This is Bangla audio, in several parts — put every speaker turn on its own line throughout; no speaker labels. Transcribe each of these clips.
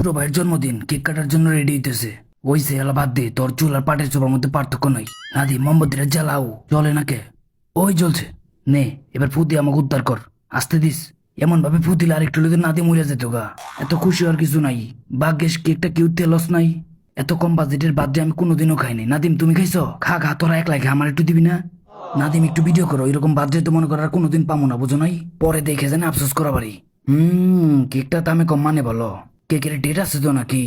ছোট ভাইয়ের জন্মদিন, কেক কাটার জন্য রেডি হইতেছে। ওইসে এলা বাদ দে, তোর চুল আর পাটের চোপার মধ্যে পার্থক্য নাই। নাদি মোমবাতিটা জ্বালাও, জ্বলে নাকে? ওই জ্বলছে। নে এবার ফু দিয়ে আমাকে উদ্ধার কর, আসতে দিস। এমন ভাবে ফু দিলে আরেকটু লোকে নাদি মরে যেত গা। এত খুশি হওয়ার কিছু নাই, ভাগ্যেস কেকটা কেউ তেলস নাই। এত কম বাজেটের বাদ দিয়ে আমি কোনোদিনও খাইনি। নাদিম তুমি খাইছো? খা খা, তোরা একলাই খা, আমার একটু দিবি না? নাদিম একটু ভিডিও করো, এরকম বাজেট তো মনে করার কোনোদিন পাবো না, বুঝো নাই? পরে দেখে জানে আফসোস করা পারি। কেকটা দামে কম মানে বলো? কেকের ডেট আছে তো নাকি?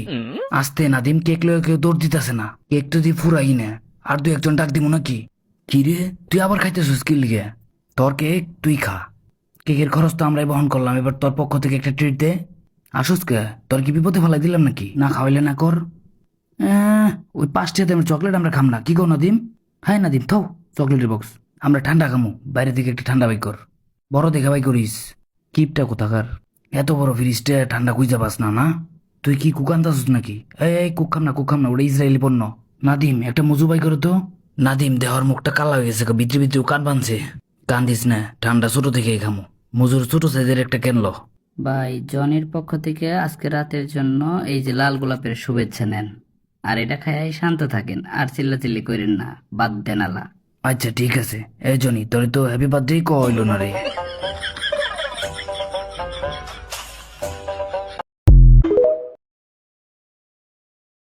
আসতে নাদিম, কেক লয়ে কেউ দৌড় দিতেছে না। কেক তো দিয়ে ফুরাই না, আর দু একজন ডাক দিব নাকি? কি রে, তুই আবার খাইতেছিস কি লিগে? তোর কেক তুই খা, কেকের খরচ তো আমরাই বহন করলাম, এবার তোর পক্ষ থেকে একটা ট্রিট দে। আসুস কে? তোর কি বিপদে ফেলাই দিলাম নাকি? না খাওয়াইলে না কর। ওই 5 টাকা দামের চকলেট আমরা খাম না, কি কো নাদিম? হ্যাঁ নাদিম, থাও চকলেটের বক্স। আমরা ঠান্ডা খামু, বাইরে থেকে একটা ঠান্ডা বাই কর, বড় দেখা বাই করিস। কিপটা কোথাকার, এত বড় ফ্রিজটা ঠান্ডা খুঁজে পাস না? না তুই কি কুক আনতাছিস নাকি? এই কুক খাম না, কুক খাম না, ওটা ইসরায়েলি পণ্য। নাদিম একটা মজু বাই করো তো। নাদিম দেহর মুখটা কালা হয়ে গেছে, ভিতরে ভিতরে কান বানছে। কান্দিস না, ঠান্ডা ছোট থেকেই খামু। মজুর ছোট সাইজের একটা কেনলো।
ভাই, জনির পক্ষ থেকে আজকে রাতের জন্য এই যে লাল গোলাপের শুভেচ্ছা নেন। আর এটা খাই শান্ত থাকেন, আর চিল্লাচিল্লি করেন না, বাদ দেন আলা।
আচ্ছা ঠিক আছে। এই জনি তোরে তো হ্যাপি বার্থডে কইলো না রে।